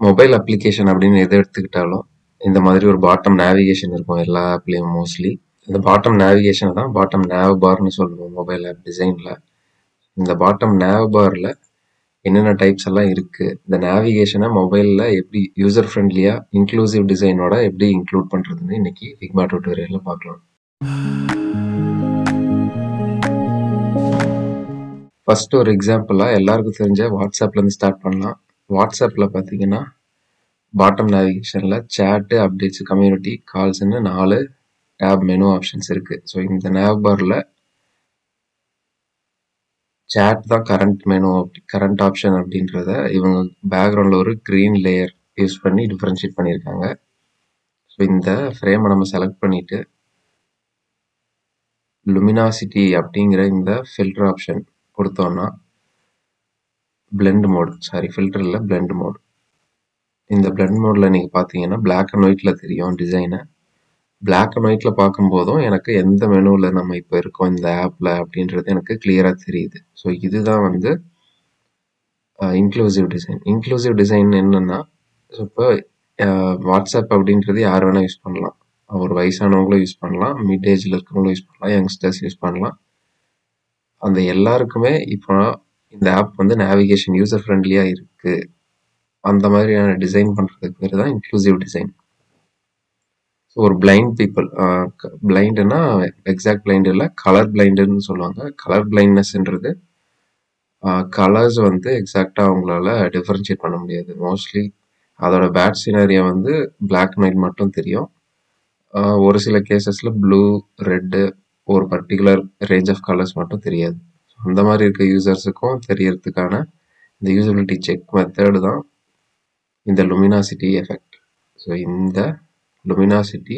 Mobile application அப்படின்னு எதை எடுத்துக்கிட்டாலும் இந்த மாதிரி ஒரு பாட்டம் நேவிகேஷன் இருக்கும் எல்லா ஆப்லேயும் மோஸ்ட்லி. இந்த பாட்டம் நேவிகேஷன் தான் பாட்டம் நேவ் பார்னு சொல்லுவோம் மொபைல் ஆப் டிசைனில். இந்த பாட்டம் நேவ் பாரில் என்னென்ன டைப்ஸ் எல்லாம் இருக்குது, இந்த நேவிகேஷனை மொபைலில் எப்படி யூசர் ஃப்ரெண்ட்லியாக இன்க்ளூசிவ் டிசைனோட எப்படி இன்க்ளூட் பண்ணுறதுன்னு இன்னைக்கு ஃபிக்மா டியூட்டோரியலில் பார்க்கலாம். ஃபர்ஸ்ட் ஒரு எக்ஸாம்பிளாக எல்லாருக்கும் தெரிஞ்ச வாட்ஸ்அப்லேருந்து ஸ்டார்ட் பண்ணலாம். வாட்ஸ்அப்பில் பார்த்தீங்கன்னா பாட்டம் நேவிகேஷனில் சேட்டு, அப்டேட்ஸ், கம்யூனிட்டி, கால்ஸ்ன்னு 4 டேப் மெனு ஆப்ஷன்ஸ் இருக்குது. ஸோ இந்த நேவ் பாரில் சேட் தான் கரண்ட் ஆப்ஷன் அப்படின்றத இவங்க பேக்ரவுண்டில் ஒரு க்ரீன் லேயர் யூஸ் பண்ணி டிஃப்ரென்ஷியேட் பண்ணியிருக்காங்க. ஸோ இந்த ஃப்ரேமை நம்ம செலக்ட் பண்ணிவிட்டு லுமினாசிட்டி அப்படிங்கிற இந்த ஃபில்டர் ஆப்ஷன் கொடுத்தோன்னா ஃபில்டர் இல்லை பிளெண்ட் மோட். இந்த பிளெண்ட் மோடில் நீங்கள் பார்த்தீங்கன்னா பிளாக் அண்ட் ஒயிட்டில் தெரியும் டிசைனை. பிளாக் அண்ட் ஒயிட்டில் பார்க்கும்போதும் எனக்கு எந்த மெனுவில் நம்ம இப்போ இருக்கோம் இந்த ஆப்பில் அப்படின்றது எனக்கு கிளியராக தெரியுது. ஸோ இதுதான் வந்து இன்க்ளூசிவ் டிசைன். இன்க்ளூசிவ் டிசைன் என்னென்னா, இப்போ வாட்ஸ்அப் அப்படின்றது யார் வேணால் யூஸ் பண்ணலாம். ஒரு வயசானவங்களும் யூஸ் பண்ணலாம், மிட் ஏஜில் இருக்கவங்களும் யூஸ் பண்ணலாம், யங்ஸ்டர்ஸ் யூஸ் பண்ணலாம். அந்த எல்லாருக்குமே இப்போ இந்த ஆப் வந்து நேவிகேஷன் யூசர் ஃப்ரெண்ட்லியாக இருக்குது. அந்த மாதிரியான டிசைன் பண்ணுறதுக்கு பேர் தான் இன்க்ளூசிவ் டிசைன். ஸோ ஒரு பிளைண்ட் பீப்புள், பிளைண்டுன்னா எக்ஸாக்ட் பிளைண்ட் இல்லை, கலர் பிளைண்டுன்னு சொல்லுவாங்க. கலர் பிளைண்ட்னஸ்ன்றது கலர்ஸ் வந்து எக்ஸாக்டாக அவங்களால டிஃபரன்ஷியேட் பண்ண முடியாது. மோஸ்ட்லி அதோட பேட் சினாரியா வந்து பிளாக் அண்ட் ஒயிட் மட்டும் தெரியும். ஒரு சில கேசஸில் ப்ளூ, ரெட்டு, ஒரு பர்டிகுலர் ரேஞ்ச் ஆஃப் கலர்ஸ் மட்டும் தெரியாது. அந்த மாதிரி இருக்க யூசர்ஸுக்கும் தெரியறதுக்கான இந்த யூசபிலிட்டி செக் மெத்தடு தான் இந்த லுமினாசிட்டி எஃபெக்ட். ஸோ இந்த லுமினாசிட்டி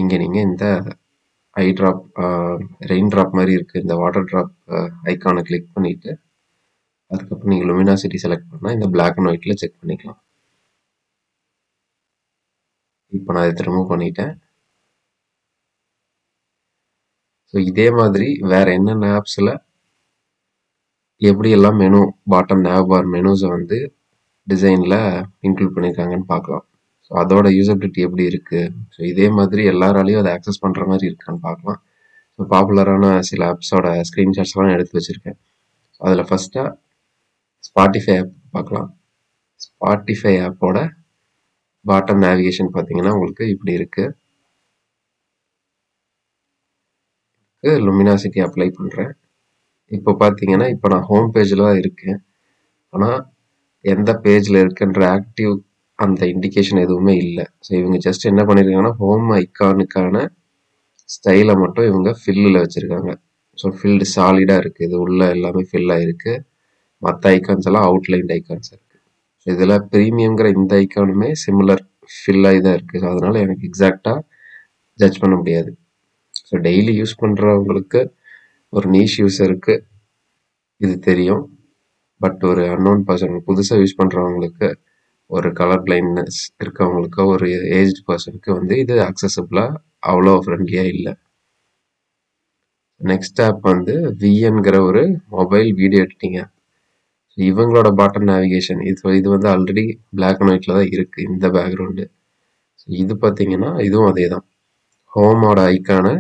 இங்கே நீங்கள் இந்த ஐ ட்ராப், ரெயின் ட்ராப் மாதிரி இருக்குது, இந்த வாட்டர் ட்ராப் ஐக்கானை கிளிக் பண்ணிவிட்டு அதுக்கப்புறம் நீங்கள் லுமினாசிட்டி செலக்ட் பண்ணால் இந்த பிளாக் அண்ட் ஒயிட்டில் செக் பண்ணிக்கலாம். இப்போ நான் இதை ரிமூவ் பண்ணிட்டேன். ஸோ இதே மாதிரி வேறு என்னென்ன ஆப்ஸில் எப்படியெல்லாம் மெனு பாட்டம் நேவ் பார் மெனுஸை வந்து டிசைனில் இன்க்ளூட் பண்ணியிருக்காங்கன்னு பார்க்கலாம். ஸோ அதோட யூசபிலிட்டி எப்படி இருக்குது, ஸோ இதே மாதிரி எல்லாராலையும் அதை ஆக்சஸ் பண்ணுற மாதிரி இருக்கான்னு பார்க்கலாம். ஸோ பாப்புலரான சில ஆப்ஸோட ஸ்க்ரீன்ஷாட்ஸ்லாம் எடுத்து வச்சுருக்கேன். அதில் ஃபஸ்ட்டாக ஸ்பாட்டிஃபை ஆப் பார்க்கலாம். ஸ்பாட்டிஃபை ஆப்போட பாட்டம் நேவிகேஷன் பார்த்தீங்கன்னா உங்களுக்கு இப்படி இருக்குது. லுமினாசிட்டி அப்ளை பண்ணுறேன். இப்போ பார்த்தீங்கன்னா இப்போ நான் ஹோம் பேஜில் தான் இருக்கேன். ஆனால் எந்த பேஜில் இருக்குன்ற ஆக்டிவ் அந்த இண்டிகேஷன் எதுவுமே இல்லை. ஸோ இவங்க ஜஸ்ட் என்ன பண்ணியிருக்காங்கன்னா ஹோம் ஐக்கானுக்கான ஸ்டைலை மட்டும் இவங்க ஃபில்லில் வச்சுருக்காங்க. ஸோ ஃபில்டு சாலிடாக இருக்குது, இது உள்ள எல்லாமே ஃபில் ஆகிருக்கு. மற்ற ஐக்கான்ஸ் எல்லாம் அவுட்லைன் ஐக்கான்ஸ் இருக்குது. ஸோ இதில் ப்ரீமியம்ங்கிற இந்த ஐக்கானுமே சிமிலர் ஃபில் ஆகி தான் இருக்குது. ஸோ அதனால் எனக்கு எக்ஸாக்டாக ஜட்ஜ் பண்ண முடியாது. ஸோ டெய்லி யூஸ் பண்ணுறவங்களுக்கு, ஒரு நீஷ் யூஸருக்கு இது தெரியும். பட் ஒரு அன்னோன் பர்சன், புதுசாக யூஸ் பண்ணுறவங்களுக்கு, ஒரு கலர் பிளைண்ட்னஸ் இருக்கவங்களுக்கு, ஒரு ஏஜ்டு பர்சனுக்கு வந்து இது அக்சசபிளாக அவ்வளோ ஃப்ரெண்ட்லியாக இல்லை. நெக்ஸ்ட் ஆப் வந்து விஎன்கிற ஒரு மொபைல் வீடியோ எடிட்டிங் ஆப். இவங்களோட பாட்டம் நேவிகேஷன் இது வந்து ஆல்ரெடி பிளாக் அண்ட் ஒயிட்டில் தான் இருக்குது இந்த பேக்ரவுண்டு. இது பார்த்தீங்கன்னா இதுவும் அதே தான். ஹோமோட ஐக்கானை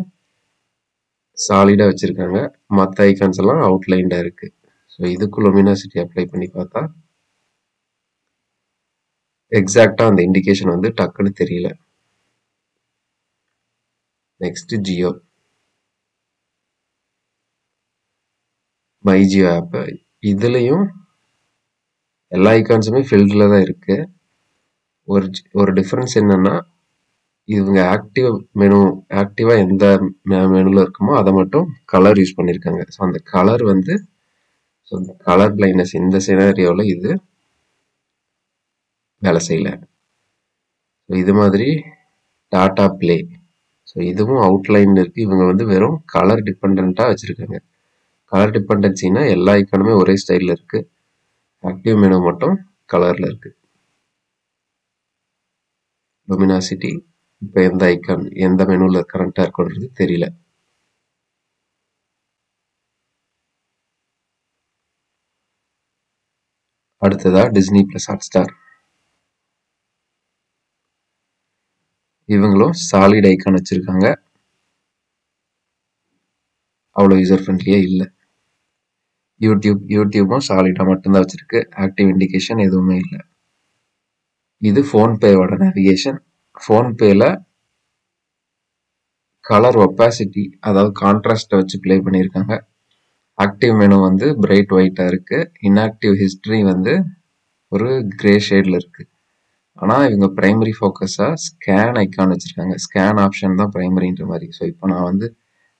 சாலிடாக வச்சுருக்காங்க, மற்ற ஐக்கான்ஸ் எல்லாம் அவுட்லைண்டாக இருக்குது. ஸோ இதுக்கு லுமினாசிட்டி அப்ளை பண்ணி பார்த்தா எக்ஸாக்டாக அந்த இண்டிகேஷன் வந்து டக்குன்னு தெரியல. Next Jio, my Jio app. இதுலேயும் எல்லா ஐக்கான்ஸுமே ஃபில்டில் தான் இருக்குது. ஒரு டிஃப்ரென்ஸ் என்னென்னா, இவங்க ஆக்டிவாக எந்த மெனுவில் இருக்குமோ அதை மட்டும் கலர் யூஸ் பண்ணியிருக்காங்க. ஸோ அந்த கலர் வந்து கலர் பிளைண்ட்னஸ் இந்த சினாரியோவில் இது வேலை செய்யலை. ஸோ இது மாதிரி டாடா பிளே, ஸோ இதுவும் அவுட்லைன் இருக்குது. இவங்க வந்து வெறும் கலர் டிபெண்ட்டாக வச்சுருக்காங்க. கலர் டிபெண்டன்சினா எல்லா ஐக்கானுமே ஒரே ஸ்டைலில் இருக்குது, ஆக்டிவ் மெனு மட்டும் கலரில் இருக்குது. லுமினாசிட்டி இப்போ எந்த ஐக்கான் எந்த மெனுவில் கரண்ட்டாக இருக்குன்றது தெரியல. அடுத்ததாக டிஸ்னி ப்ளஸ் ஹாட்ஸ்டார். இவங்களும் சாலிட் ஐக்கான் வச்சிருக்காங்க. அவ்வளோ யூசர் ஃப்ரெண்ட்லியா இல்லை. யூடியூபும் சாலிடாக மட்டும்தான் வச்சிருக்கு. ஆக்டிவ் இண்டிகேஷன் எதுவுமே இல்லை. இது ஃபோன்பேவோட நேவிகேஷன். ஃபோன்பேல கலர் ஒப்பாசிட்டி, அதாவது கான்ட்ராஸ்ட்டை வச்சு ப்ளே பண்ணியிருக்காங்க. ஆக்டிவ் மெனு வந்து பிரைட் ஒயிட்டாக இருக்கு. இன்ஆக்டிவ் ஹிஸ்டரி வந்து ஒரு கிரே ஷேடில் இருக்கு. ஆனால் இவங்க பிரைமரி ஃபோக்கஸாக ஸ்கேன் ஐக்கான் வச்சுருக்காங்க. ஸ்கேன் ஆப்ஷன் தான் பிரைமரின்ற மாதிரி. ஸோ இப்போ நான் வந்து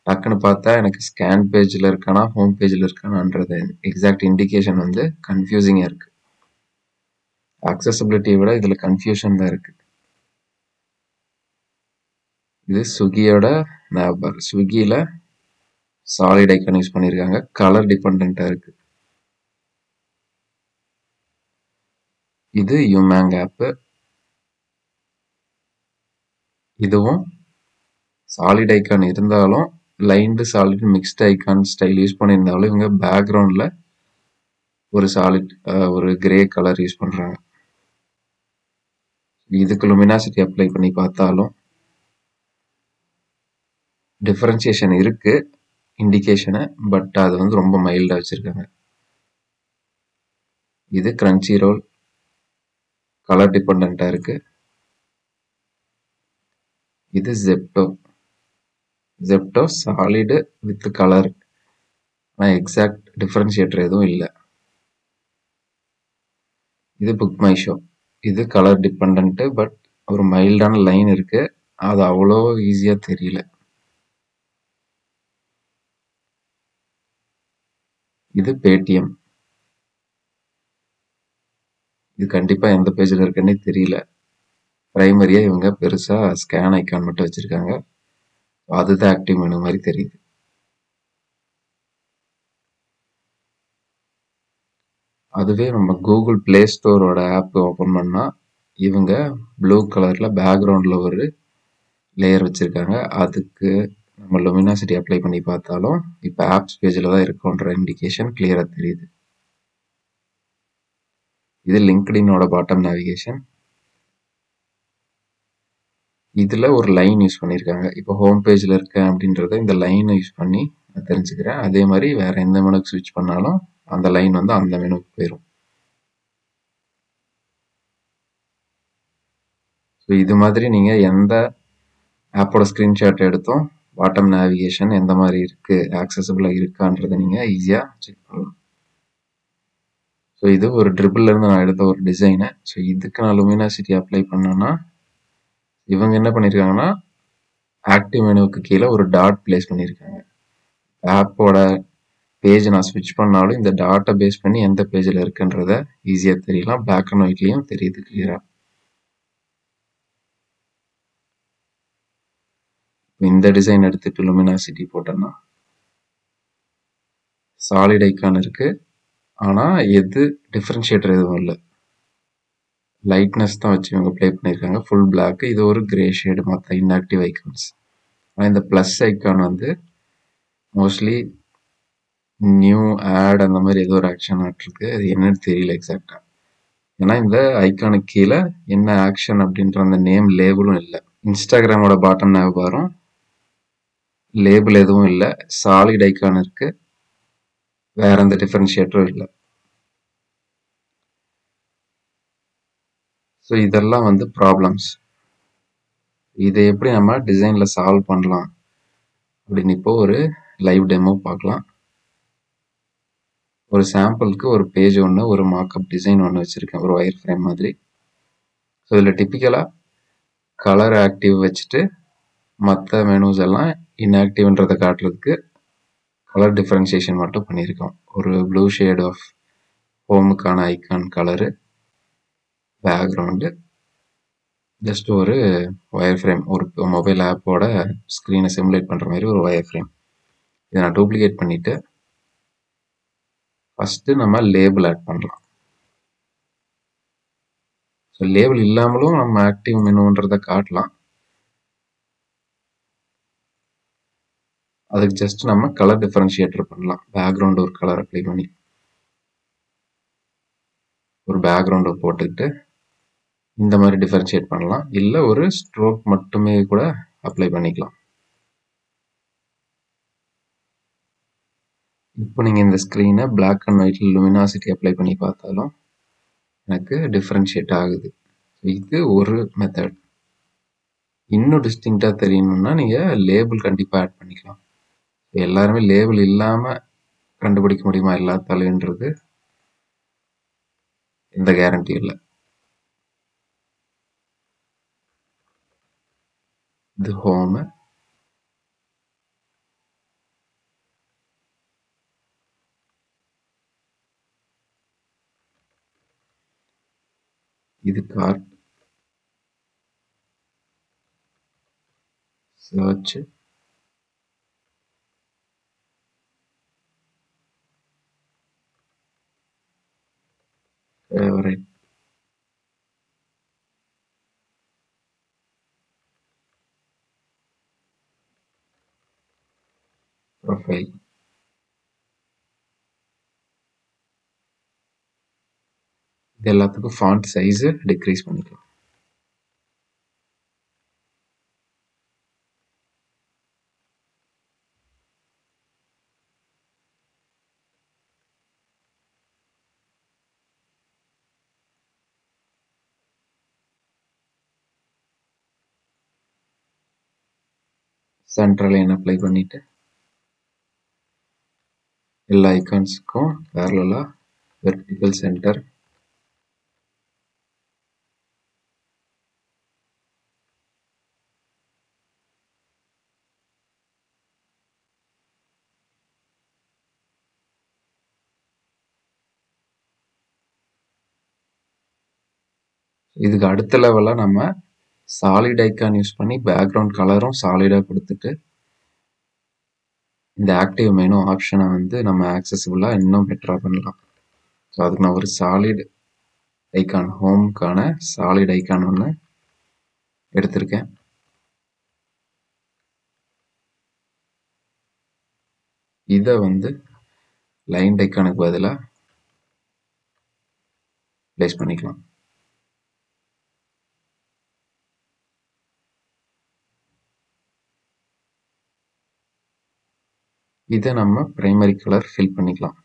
டக்குன்னு பார்த்தா எனக்கு ஸ்கேன் பேஜில் இருக்கானா ஹோம் பேஜில் இருக்கானான்றது எக்ஸாக்ட் இண்டிகேஷன் வந்து கன்ஃபியூசிங்காக இருக்குது. அக்சசபிலிட்டியை விட இதில் கன்ஃபியூஷன் தான் இருக்குது. இது ஸ்விக்கியோட நேபர். ஸ்விக்கியில் சாலிட் ஐக்கான் யூஸ் பண்ணியிருக்காங்க. கலர் டிபெண்ட்டாக இருக்குது. இது யூமேங் ஆப்பு. இதுவும் சாலிட் ஐக்கான் இருந்தாலும் lined solid mixed icon style use பண்ணியிருந்தாலும் இவங்க பேக்ரவுண்டில் ஒரு சாலிட் ஒரு கிரே கலர் யூஸ் பண்ணுறாங்க. இதுக்கு லுமினாசிட்டி அப்ளை பண்ணி பார்த்தாலும் டிஃபரன்சியேஷன் இருக்கு இண்டிகேஷனை, பட் அது வந்து ரொம்ப மைல்டாக வச்சுருக்காங்க. இது கிரன்ச்சி ரோல், கலர் டிபெண்ட்டாக இருக்கு. இது ஜெப்டோ சாலிடு வித் கலர், ஆனால் எக்ஸாக்ட் டிஃபரன்ஷியேட்டர் எதுவும் இல்லை. இது புக் மை ஷோ. இது கலர் டிபெண்ட்டு, பட் ஒரு மைல்டான லைன் இருக்கு. அது அவ்வளோ ஈஸியாக தெரியல. இது பேடிஎம். இது கண்டிப்பாக எந்த பேஜில் இருக்குன்னே தெரியல. பிரைமரியாக இவங்க பெருசாக ஸ்கேன் ஐக்கான் மட்டும் வச்சுருக்காங்க. அதுதான் ஆக்டிவ் மெனு மாதிரி தெரியுது. அதுவே நம்ம கூகுள் பிளே ஸ்டோரோட ஆப் ஓப்பன் பண்ணால் இவங்க ப்ளூ கலரில் பேக்ரவுண்டில் ஒரு லேயர் வச்சுருக்காங்க. அதுக்கு நம்ம லுமினாசிட்டி அப்ளை பண்ணி பார்த்தாலும் இப்போ ஆப்ஸ் பேஜில் தான் இருக்குன்ற இண்டிகேஷன் கிளியராக தெரியுது. இது லிங்க்டினோட பாட்டம் நேவிகேஷன். இதில் ஒரு லைன் யூஸ் பண்ணியிருக்காங்க. இப்போ ஹோம் பேஜில் இருக்கேன் அப்படின்றத இந்த லைனை யூஸ் பண்ணி நான் தெரிஞ்சுக்கிறேன். அதே மாதிரி வேறு எந்த மெனுக்கு ஸ்விட்ச் பண்ணாலும் அந்த லைன் வந்து அந்த மெனுக்கு போயிடும். ஸோ இது மாதிரி நீங்கள் எந்த ஆப்போட ஸ்க்ரீன்ஷாட் எடுத்தும் பாட்டம் நேவிகேஷன் எந்த மாதிரி இருக்குது, ஆக்சசபிளாக இருக்கான்றதை நீங்கள் ஈஸியாக செக் பண்ணலாம். ஸோ இது ஒரு ட்ரிபிள்லேருந்து நான் எடுத்த ஒரு டிசைனு. ஸோ இதுக்கு நான் லுமினாசிட்டி அப்ளை பண்ணேன்னா இவங்க என்ன பண்ணியிருக்காங்கன்னா ஆக்டிவ் மெனுவுக்கு கீழே ஒரு டாட் பிளேஸ் பண்ணியிருக்காங்க. ஆப்போட பேஜ் நான் ஸ்விட்ச் பண்ணாலும் இந்த டாட்டை பேஸ் பண்ணி எந்த பேஜில் இருக்குன்றத ஈஸியாக தெரியலாம். பிளாக் அண்ட் ஒயிட்லேயும் தெரியுது கிளியராக. இந்த டிசைன் எடுத்துட்டு லுமினாசிட்டி போட்டோன்னா சாலிட் ஐக்கான் இருக்கு, ஆனால் எது டிஃப்ரென்ஷியேட்டர் எதுவும் இல்லை. லைட்னஸ் தான் வச்சு இவங்க ப்ளே பண்ணியிருக்காங்க. ஃபுல் பிளாக், இது ஒரு கிரே ஷேடு மற்ற இன்ஆக்டிவ் ஐக்கான்ஸ். ஆனால் இந்த ப்ளஸ் ஐக்கான் வந்து மோஸ்ட்லி நியூ ஆட் அந்த மாதிரி ஏதோ ஒரு ஆக்ஷன் ஆட்ருக்கு. அது என்னன்னு தெரியல எக்ஸாக்டாக. ஏன்னா இந்த ஐக்கானுக்கு கீழே என்ன ஆக்ஷன் அப்படின்ற அந்த நேம் லேபிளும் இல்லை. இன்ஸ்டாகிராமோட பாட்டம் நேவ் பாரும் லேபிள் எதுவும் இல்லை. சாலிட் ஐக்கான் இருக்கு, வேற எந்த டிஃபரன்ஷியேட்டரும் இல்லை. ஸோ இதெல்லாம் வந்து ப்ராப்ளம்ஸ். இதை எப்படி நம்ம டிசைனில் சால்வ் பண்ணலாம் அப்படின்னு இப்போ ஒரு லைவ் டெமோ பார்க்கலாம். ஒரு சாம்பிளுக்கு ஒரு பேஜ் ஒன்று, ஒரு மார்க்அப் டிசைன் ஒன்று வச்சுருக்கேன், ஒரு ஒயர் ஃப்ரேம் மாதிரி. ஸோ இதில் டிப்பிக்கலாக கலர் ஆக்டிவ் வச்சுட்டு மற்ற மெனுஸ் எல்லாம் இன்ஆக்டிவ்ன்றதை காட்டுறதுக்கு கலர் டிஃப்ரென்சியேஷன் மட்டும் பண்ணியிருக்கோம். ஒரு ப்ளூ ஷேட் ஆஃப் ஹோமுக்கான ஐக்கான் கலரு, பேக்ரவுண்டு, ஜஸ்ட் ஒரு ஒயர் ஃப்ரேம், ஒரு மொபைல் ஆப்போட ஸ்க்ரீனை சிமுலேட் பண்ணுற மாதிரி ஒரு ஒயர் ஃப்ரேம். இதை நான் டூப்ளிகேட் பண்ணிவிட்டு ஃபஸ்ட்டு நம்ம லேபிள் ஆட் பண்ணலாம். ஸோ லேபிள் இல்லாமலும் நம்ம ஆக்டிவ் மெனுன்றதை காட்டலாம். அதுக்கு ஜஸ்ட் நம்ம கலர் டிஃபரன்ஷியேட்டர் பண்ணலாம். பேக்ரவுண்ட் ஒரு கலர் அப்ளை பண்ணி ஒரு பேக்ரவுண்டை போட்டுக்கிட்டு இந்த மாதிரி டிஃபரன்ஷியேட் பண்ணலாம். இல்லை ஒரு ஸ்ட்ரோக் மட்டுமே கூட அப்ளை பண்ணிக்கலாம். இப்போ நீங்கள் இந்த ஸ்க்ரீனை பிளாக் அண்ட் ஒயிட்டில் லுமினாசிட்டி அப்ளை பண்ணி பார்த்தாலும் எனக்கு டிஃப்ரென்ஷியேட் ஆகுது. இது ஒரு மெத்தட். இன்னும் டிஸ்டிங்க்டாக தெரியணும்னா நீங்கள் லேபிள் கண்டிப்பாக ஆட் பண்ணிக்கலாம். எல்லாருமே லேபிள் இல்லாமல் கண்டுபிடிக்க முடியுமா எல்லாத்தாலுன்றது எந்த கேரண்டியும் இல்லை. இது ஹோமு, இது கார்ட், சர்ச், ஃபேவரைட், ப்ரொஃபைல். இது எல்லாத்துக்கும் ஃபாண்ட் சைஸு டிக்ரீஸ் பண்ணிக்கலாம். சென்ட்ரல் லைன் அப்ளை பண்ணிட்டு எல்லா ஐகான்ஸுக்கும் பேரலாக வெர்டிக்கல் சென்டர், இதுக்கு அடுத்த லெவலாக நம்ம சாலிட் ஐக்கான் யூஸ் பண்ணி பேக்ரவுண்ட் கலரும் சாலிடாக கொடுத்துட்டு இந்த ஆக்டிவ் மெனு ஆப்ஷனை வந்து நம்ம ஆக்சசிபிளாக இன்னும் பெட்டராக பண்ணலாம். ஸோ அதுக்கு நான் ஒரு சாலிட் ஐக்கான், ஹோம்க்கான சாலிட் ஐக்கான் ஒன்று எடுத்திருக்கேன். இதை வந்து லைன் ஐக்கானுக்கு பதிலாக பிளேஸ் பண்ணிக்கலாம். இதை நம்ம பிரைமரி கலர் ஃபில் பண்ணிக்கலாம்.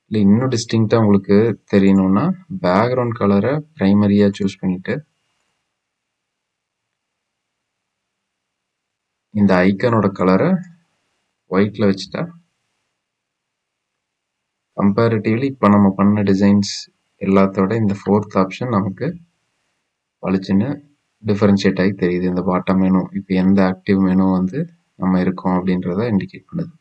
இல்லை இன்னும் டிஸ்டிங்க்டாக உங்களுக்கு தெரியணும்னா பேக்ரவுண்ட் கலரை பிரைமரியாக சூஸ் பண்ணிட்டு இந்த ஐக்கானோட கலரை ஒயிட்டில் வச்சுட்டா கம்பேரிட்டிவ்லி இப்போ நம்ம பண்ண டிசைன்ஸ் எல்லாத்தோட இந்த ஃபோர்த் ஆப்ஷன் நமக்கு பளிச்சுன்னு டிஃபரன்ஷியேட் ஆகி தெரியுது. இந்த பாட்டம் மெனு இப்போ எந்த ஆக்டிவ் மெனு வந்து நம்ம இருக்கோம் அப்படின்றத இண்டிகேட் பண்ணுது.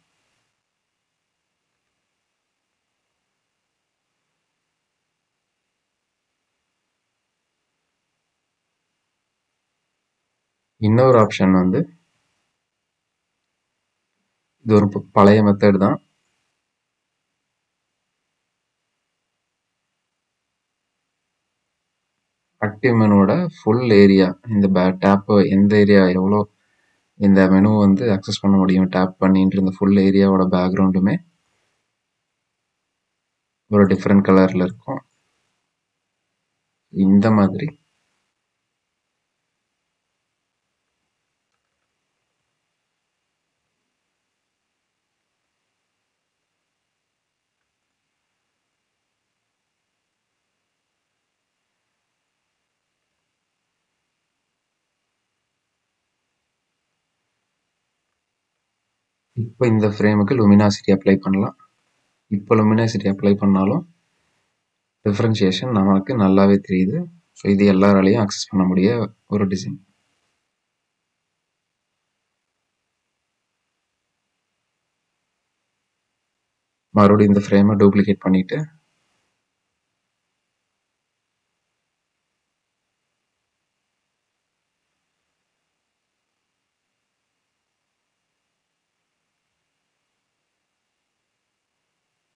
இன்னொரு ஆப்ஷன் வந்து இது ஒரு பழைய மெத்தட் தான். ஆக்டிவ் மெனுவோட ஃபுல் ஏரியா, இந்த டேப் எந்த ஏரியா எவ்வளோ இந்த மெனு வந்து அக்சஸ் பண்ண முடியும் டேப் பண்ணின்ற இந்த ஃபுல் ஏரியாவோட பேக்ரவுண்டுமே ஒரு டிஃப்ரெண்ட் கலரில் இருக்கும். இந்த மாதிரி இப்போ இந்த ஃப்ரேமுக்கு லுமினாசிட்டி அப்ளை பண்ணலாம். இப்போ லுமினாசிட்டி அப்ளை பண்ணாலும் டிஃப்ரென்ஷியேஷன் நமக்கு நல்லாவே தெரியுது. ஸோ இது எல்லாராலையும் அக்சஸ் பண்ண முடிய ஒரு டிசைன். மறுபடியும் இந்த ஃப்ரேமை டூப்ளிகேட் பண்ணிட்டு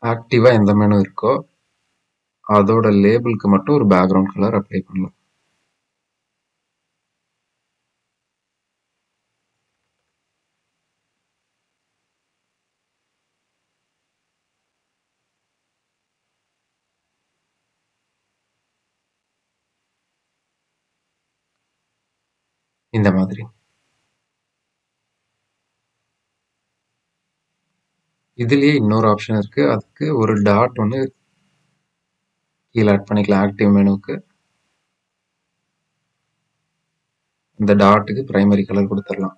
ஆக்டிவாக எந்த மெனு இருக்கோ அதோட லேபிளுக்கு மட்டும் ஒரு பேக்ரவுண்ட் கலர் அப்ளை பண்ணலாம். இந்த மாதிரி. இதுலயே இன்னொரு ஆப்ஷன் இருக்கு. அதுக்கு ஒரு டாட் ஒன்று கீழே ஆட் பண்ணிக்கலாம் ஆக்டிவ் மெனுவுக்கு. இந்த டாட்டுக்கு பிரைமரி கலர் கொடுத்துடலாம்.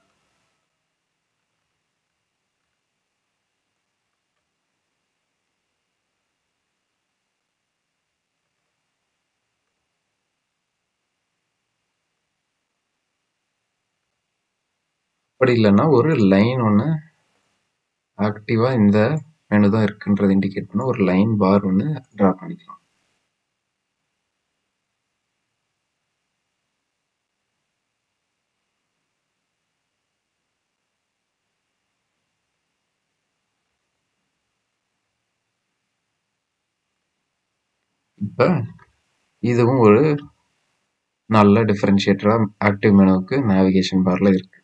அப்படி இல்லைன்னா ஒரு லைன் ஒன்று ஆக்டிவாக இந்த மெனு தான் இருக்குன்றது இண்டிகேட் பண்ண ஒரு லைன் பார் ஒன்று ட்ரா பண்ணிக்கலாம். இப்போ இதுவும் ஒரு நல்ல டிஃபரன்ஷியேட்டரா ஆக்டிவ் மெனுவுக்கு நேவிகேஷன் பார்ல இருக்கு.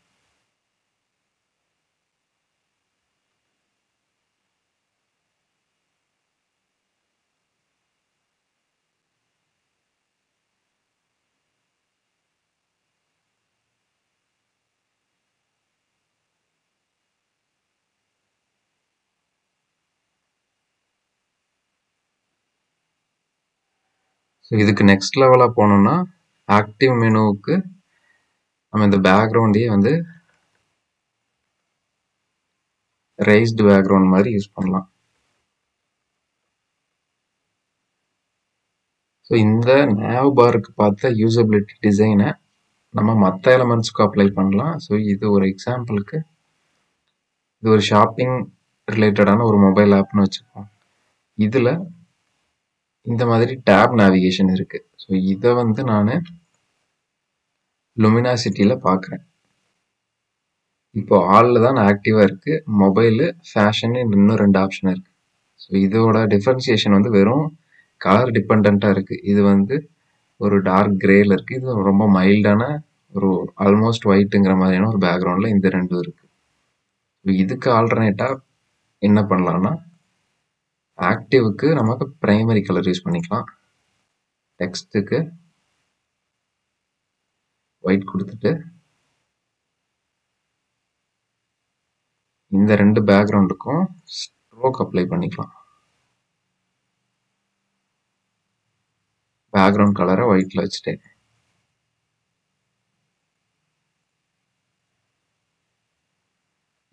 ஸோ இதுக்கு நெக்ஸ்ட் லெவலாக போனோம்னா ஆக்டிவ் மெனுவுக்கு நம்ம இந்த பேக்ரவுண்டையே வந்து ரைஸ்டு பேக்ரவுண்ட் மாதிரி யூஸ் பண்ணலாம். ஸோ இந்த நேவ் பாருக்கு பார்த்த யூசபிலிட்டி டிசைனை நம்ம மற்ற எலமெண்ட்ஸ்க்கு அப்ளை பண்ணலாம். ஸோ இது ஒரு எக்ஸாம்பிளுக்கு இது ஒரு ஷாப்பிங் ரிலேட்டடான ஒரு மொபைல் ஆப்னு வச்சுப்போம். இதில் இந்த மாதிரி டேப் நேவிகேஷன் இருக்கு. ஸோ இதை வந்து நான் லுமினாசிட்டியில் பார்க்குறேன். இப்போ ஆளில் தான் ஆக்டிவாக இருக்கு. மொபைலு ஃபேஷன் இன்னும் 2 ஆப்ஷன் இருக்கு. ஸோ இதோட டிஃபரன்சியேஷன் வந்து வெறும் கலர் டிபெண்ட்டாக இருக்கு. இது வந்து ஒரு டார்க் கிரேல இருக்கு. இது ரொம்ப மைல்டான ஒரு ஆல்மோஸ்ட் ஒயிட்டுங்கிற மாதிரியான ஒரு பேக்ரவுண்டில் இந்த 2 இருக்கு. இதுக்கு ஆல்டர்னேட்டா என்ன பண்ணலாம்னா ஆக்டிவுக்கு நமக்கு பிரைமரி கலர் யூஸ் பண்ணிக்கலாம். டெக்ஸ்ட்டுக்கு ஒயிட் கொடுத்துட்டு இந்த 2 பேக்ரவுண்டுக்கும் ஸ்ட்ரோக் அப்ளை பண்ணிக்கலாம். பேக்ரவுண்ட் கலரை ஒயிட்ல வச்சுட்டேன்.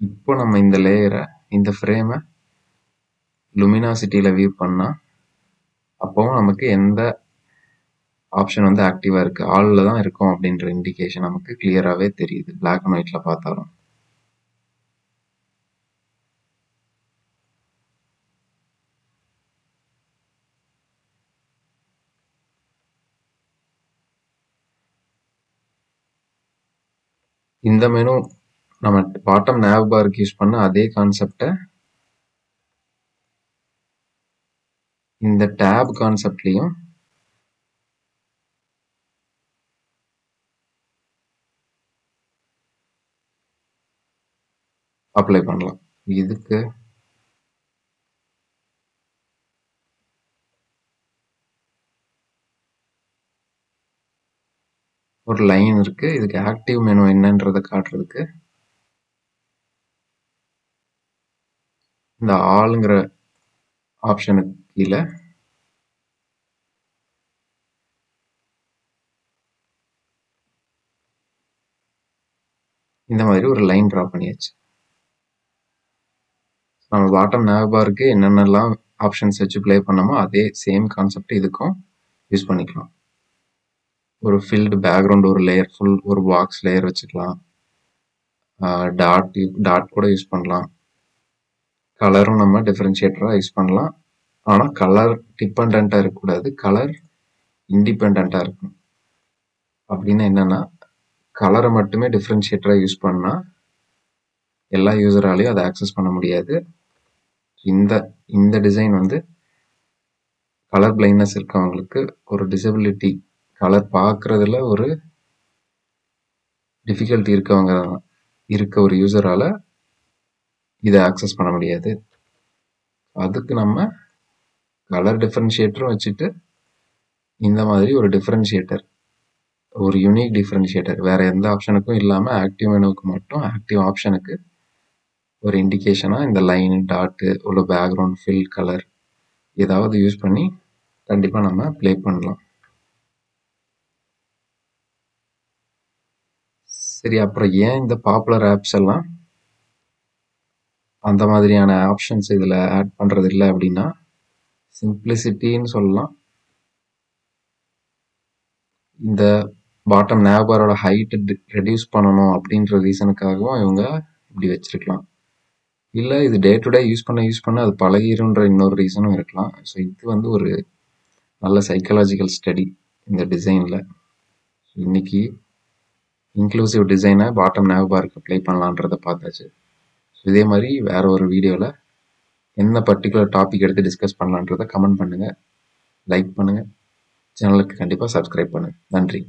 இப்போ நம்ம இந்த லேயரை இந்த ஃப்ரேமை லுமினாசிட்டியில் வியூ பண்ணால் அப்போவும் நமக்கு எந்த ஆப்ஷன் வந்து ஆக்டிவாக இருக்குது ஆளில் தான் இருக்கும் அப்படின்ற இண்டிகேஷன் நமக்கு கிளியராகவே தெரியுது பிளாக் அண்ட் ஒயிட்டில் பார்த்தாலும். இந்த மெனு நம்ம பாட்டம் நேவ் பாருக்கு யூஸ் பண்ண அதே கான்செப்டை இந்த டேப் கான்செப்ட்லையும் அப்ளை பண்ணலாம். இதுக்கு ஒரு லைன் இருக்கு. இதுக்கு ஆக்டிவ் மெனு என்னன்றதை காட்டுறதுக்கு இந்த ஆளுங்கிற ஆப்ஷனுக்கு கீழே இந்த மாதிரி ஒரு லைன் ட்ரா பண்ணியாச்சு. நம்ம பாட்டம் நேவ் பாருக்கு என்னென்னலாம் ஆப்ஷன்ஸ் வச்சு ப்ளே பண்ணோமோ அதே சேம் கான்செப்ட் இதுக்கும் யூஸ் பண்ணிக்கலாம். ஒரு ஃபில்டு பேக்ரவுண்ட் ஒரு லேயர் ஃபுல் ஒரு பாக்ஸ் லேயர் வச்சுக்கலாம். டாட் கூட யூஸ் பண்ணலாம். கலரும் நம்ம டிஃபரன்ஷியேட்டராக யூஸ் பண்ணலாம். ஆனால் கலர் டிபெண்ட்டாக இருக்கக்கூடாது, கலர் இண்டிபெண்ட்டாக இருக்கணும். அப்படின்னா என்னன்னா கலரை மட்டுமே டிஃபரன்ஷியேட்டராக யூஸ் பண்ணால் எல்லா யூசராலையும் அதை ஆக்சஸ் பண்ண முடியாது. இந்த டிசைன் வந்து கலர் பிளைண்ட்னஸ் இருக்கவங்களுக்கு ஒரு டிசபிலிட்டி கலர் பார்க்கறதுல ஒரு டிஃபிகல்ட்டி இருக்க ஒரு யூசரால் இதை ஆக்சஸ் பண்ண முடியாது. அதுக்கு நம்ம கலர் டிஃபரன்ஷியேட்டரும் வச்சுட்டு இந்த மாதிரி ஒரு டிஃபரன்ஷியேட்டர் ஒரு யூனிக் டிஃபரன்ஷியேட்டர் வேற எந்த ஆப்ஷனுக்கும் இல்லாமல் ஆக்டிவ் மெனுவுக்கு மட்டும் ஆக்டிவ் ஆப்ஷனுக்கு ஒரு இண்டிகேஷனாக இந்த லைன் டாட்டு உள்ள பேக்ரவுண்ட் ஃபில் கலர் ஏதாவது யூஸ் பண்ணி கண்டிப்பாக நம்ம ப்ளே பண்ணலாம். சரி, அப்புறம் ஏன் இந்த பாப்புலர் ஆப்ஸ் எல்லாம் அந்த மாதிரியான ஆப்ஷன்ஸ் இதில் ஆட் பண்ணுறது இல்லை அப்படின்னா சிம்பிளிசிட்டின்னு சொல்லலாம். இந்த பாட்டம் நேவ்பாரோட ஹைட் ரெடியூஸ் பண்ணணும் அப்படின்ற ரீசனுக்காகவும் இவங்க இப்படி வச்சிருக்கலாம். இல்லை இது டே டு டே யூஸ் பண்ண அது பழகிருன்ற இன்னொரு ரீசனும் இருக்கலாம். ஸோ இது வந்து ஒரு நல்ல சைக்காலஜிக்கல் ஸ்டடி இந்த டிசைனில். இன்னைக்கு இன்க்ளூசிவ் டிசைனை பாட்டம் நேவ்பாருக்கு அப்ளை பண்ணலான்றதை பார்த்தாச்சு. ஸோ இதே மாதிரி வேற ஒரு வீடியோவில் என்ன பர்டிகுலர் டாபிக் எடுத்து டிஸ்கஸ் பண்ணலான்றதை கமெண்ட் பண்ணுங்கள், லைக் பண்ணுங்கள், சேனலுக்கு கண்டிப்பாக சப்ஸ்கிரைப் பண்ணுங்கள். நன்றி.